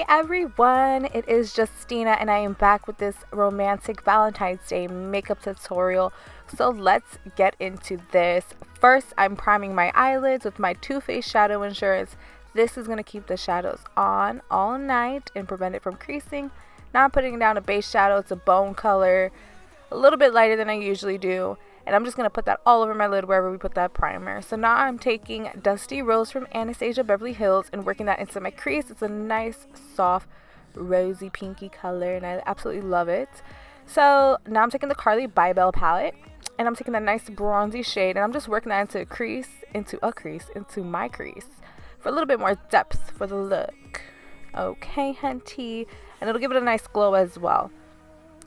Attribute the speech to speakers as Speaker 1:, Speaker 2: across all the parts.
Speaker 1: everyone, it is Justynaaax and I am back with this romantic Valentine's Day makeup tutorial. So let's get into this. First, I'm priming my eyelids with my Too Faced Shadow Insurance. This is going to keep the shadows on all night and prevent it from creasing. Now I'm putting down a base shadow. It's a bone color, a little bit lighter than I usually do. And I'm just going to put that all over my lid wherever we put that primer. So now I'm taking Dusty Rose from Anastasia Beverly Hills and working that into my crease. It's a nice, soft, rosy, pinky color and I absolutely love it. So now I'm taking the Carli Bybel palette and I'm taking that nice bronzy shade and I'm just working that into my crease for a little bit more depth for the look. Okay, hunty. And it'll give it a nice glow as well.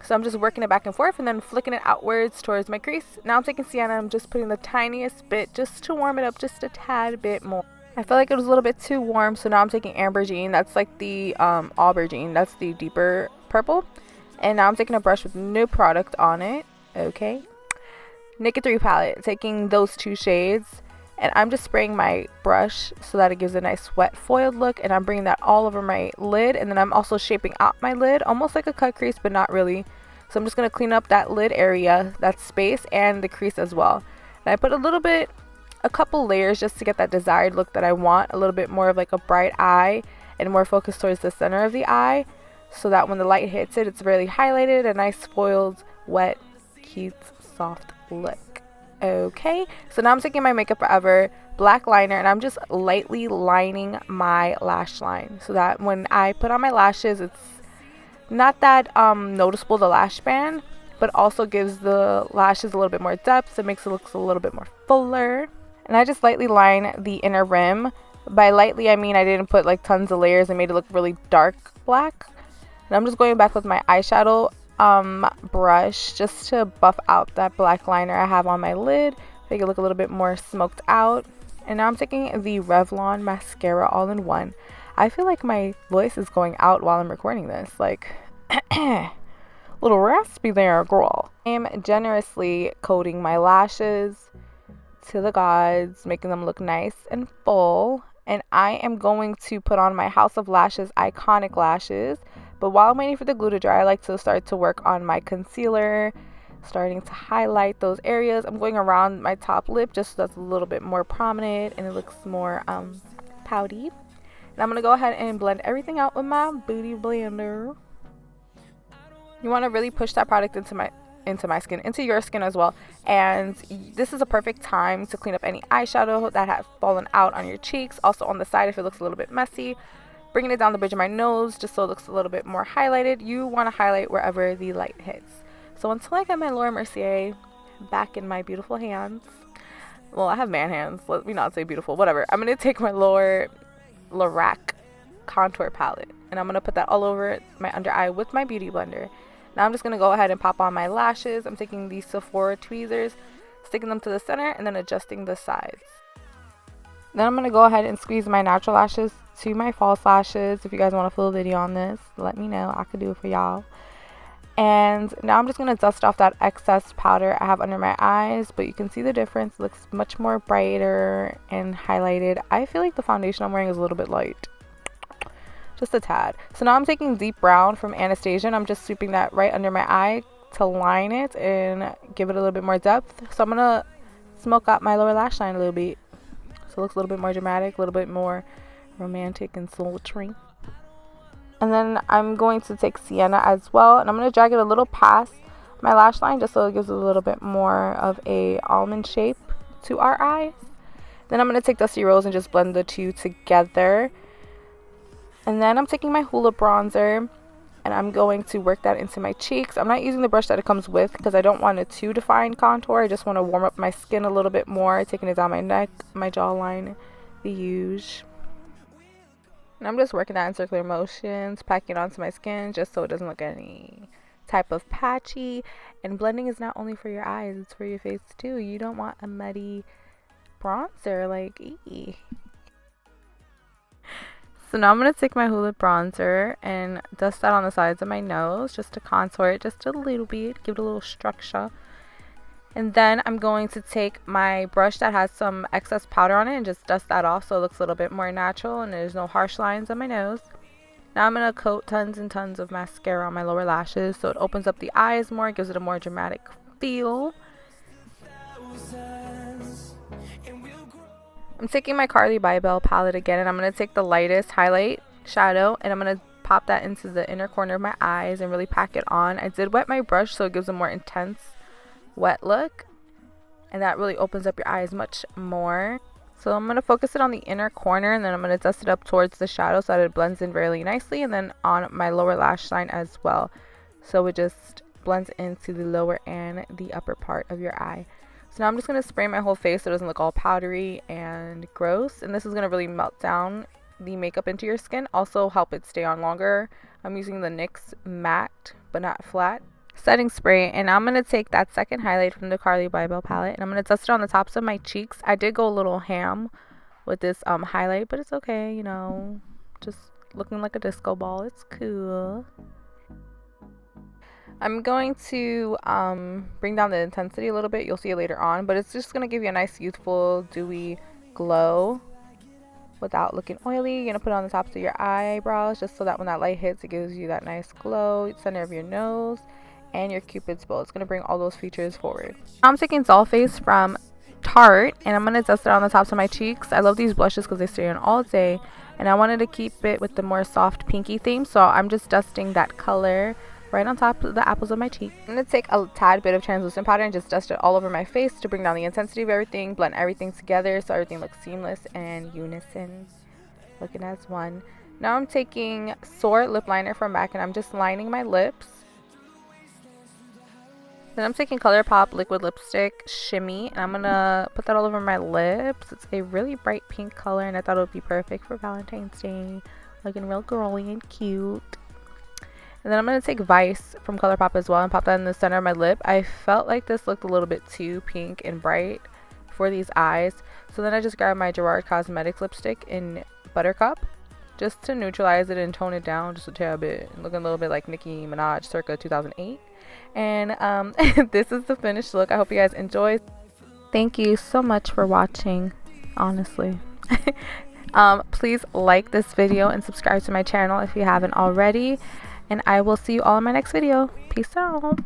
Speaker 1: So I'm just working it back and forth and then flicking it outwards towards my crease. Now I'm taking Sienna, I'm just putting the tiniest bit just to warm it up just a tad bit more. I feel like it was a little bit too warm, so now I'm taking Aubergine. That's like the Aubergine, that's the deeper purple. And now I'm taking a brush with no product on it. Okay. Naked 3 palette, taking those 2 shades. And I'm just spraying my brush so that it gives a nice wet foiled look. And I'm bringing that all over my lid. And then I'm also shaping out my lid, almost like a cut crease, but not really. So I'm just going to clean up that lid area, that space, and the crease as well. And I put a couple layers just to get that desired look that I want. A little bit more of like a bright eye and more focused towards the center of the eye. So that when the light hits it, it's really highlighted. A nice foiled, wet, cute, soft look. Okay, so now I'm taking my Makeup Forever black liner and I'm just lightly lining my lash line so that when I put on my lashes, it's not that noticeable, the lash band, but also gives the lashes a little bit more depth. It makes it look a little bit more fuller. And I just lightly line the inner rim. By lightly, I mean I didn't put like tons of layers. I made it look really dark black. And I'm just going back with my eyeshadow brush just to buff out that black liner I have on my lid, make it look a little bit more smoked out. And now I'm taking the Revlon mascara all-in-one. I feel like my voice is going out while I'm recording this, like little raspy there, girl. I am generously coating my lashes to the gods, making them look nice and full. And I am going to put on my House of Lashes iconic lashes. But while I'm waiting for the glue to dry, I like to start to work on my concealer, starting to highlight those areas. I'm going around my top lip just so that's a little bit more prominent and it looks more pouty. And I'm going to go ahead and blend everything out with my Beauty Blender. You want to really push that product into my skin, into your skin as well. And this is a perfect time to clean up any eyeshadow that has fallen out on your cheeks. Also on the side if it looks a little bit messy. Bringing it down the bridge of my nose just so it looks a little bit more highlighted. You want to highlight wherever the light hits. So until I get my Laura Mercier back in my beautiful hands. Well, I have man hands. Let me not say beautiful. Whatever. I'm going to take my Lorac contour palette. And I'm going to put that all over my under eye with my Beauty Blender. Now I'm just going to go ahead and pop on my lashes. I'm taking these Sephora tweezers, sticking them to the center, and then adjusting the sides. Then I'm going to go ahead and squeeze my natural lashes to my false lashes. If you guys want a full video on this, let me know. I could do it for y'all. And now I'm just going to dust off that excess powder I have under my eyes. But you can see the difference. It looks much more brighter and highlighted. I feel like the foundation I'm wearing is a little bit light. Just a tad. So now I'm taking Deep Brown from Anastasia and I'm just sweeping that right under my eye to line it and give it a little bit more depth. So I'm going to smoke out my lower lash line a little bit. So it looks a little bit more dramatic, a little bit more romantic and sultry. And then I'm going to take Sienna as well. And I'm going to drag it a little past my lash line just so it gives a little bit more of a almond shape to our eyes. Then I'm going to take Dusty Rose and just blend the two together. And then I'm taking my Hoola bronzer. And I'm going to work that into my cheeks. I'm not using the brush that it comes with because I don't want a too defined contour. I just want to warm up my skin a little bit more. Taking it down my neck, my jawline, the huge. And I'm just working that in circular motions, packing it onto my skin just so it doesn't look any type of patchy. And blending is not only for your eyes, it's for your face too. You don't want a muddy bronzer like ee. So now I'm going to take my Hoola bronzer and dust that on the sides of my nose just to contour it just a little bit, give it a little structure. And then I'm going to take my brush that has some excess powder on it and just dust that off so it looks a little bit more natural and there's no harsh lines on my nose. Now I'm going to coat tons and tons of mascara on my lower lashes so it opens up the eyes more, gives it a more dramatic feel. I'm taking my Carli Bybel palette again, and I'm going to take the lightest highlight shadow and I'm going to pop that into the inner corner of my eyes and really pack it on. I did wet my brush so it gives a more intense wet look, and that really opens up your eyes much more. So I'm going to focus it on the inner corner, and then I'm going to dust it up towards the shadow so that it blends in really nicely, and then on my lower lash line as well, so it just blends into the lower and the upper part of your eye. So now I'm just going to spray my whole face so it doesn't look all powdery and gross, and this is going to really melt down the makeup into your skin, also help it stay on longer. I'm using the NYX matte but not flat setting spray, and I'm going to take that second highlight from the Carli Bybel palette and I'm going to dust it on the tops of my cheeks. I did go a little ham with this highlight, but it's okay, you know, just looking like a disco ball. It's cool. I'm going to bring down the intensity a little bit. You'll see it later on, but it's just going to give you a nice youthful dewy glow without looking oily. You're going to put it on the tops of your eyebrows just so that when that light hits, it gives you that nice glow. Center of your nose and your Cupid's bow. It's going to bring all those features forward. I'm taking Dollface from Tarte and I'm going to dust it on the tops of my cheeks. I love these blushes because they stay on all day, and I wanted to keep it with the more soft pinky theme, so I'm just dusting that color right on top of the apples of my cheek. I'm going to take a tad bit of translucent powder and just dust it all over my face to bring down the intensity of everything, blend everything together so everything looks seamless and unison, looking as one. Now I'm taking Soar lip liner from MAC and I'm just lining my lips. Then I'm taking Colourpop liquid lipstick Shimmy and I'm going to put that all over my lips. It's a really bright pink color and I thought it would be perfect for Valentine's Day, looking real girly and cute. And then I'm going to take Vice from Colourpop as well and pop that in the center of my lip. I felt like this looked a little bit too pink and bright for these eyes. So then I just grabbed my Gerard Cosmetics lipstick in Buttercup just to neutralize it and tone it down just a tad bit. Looking a little bit like Nicki Minaj circa 2008. And this is the finished look. I hope you guys enjoyed. Thank you so much for watching, honestly. Please like this video and subscribe to my channel if you haven't already. And I will see you all in my next video. Peace out.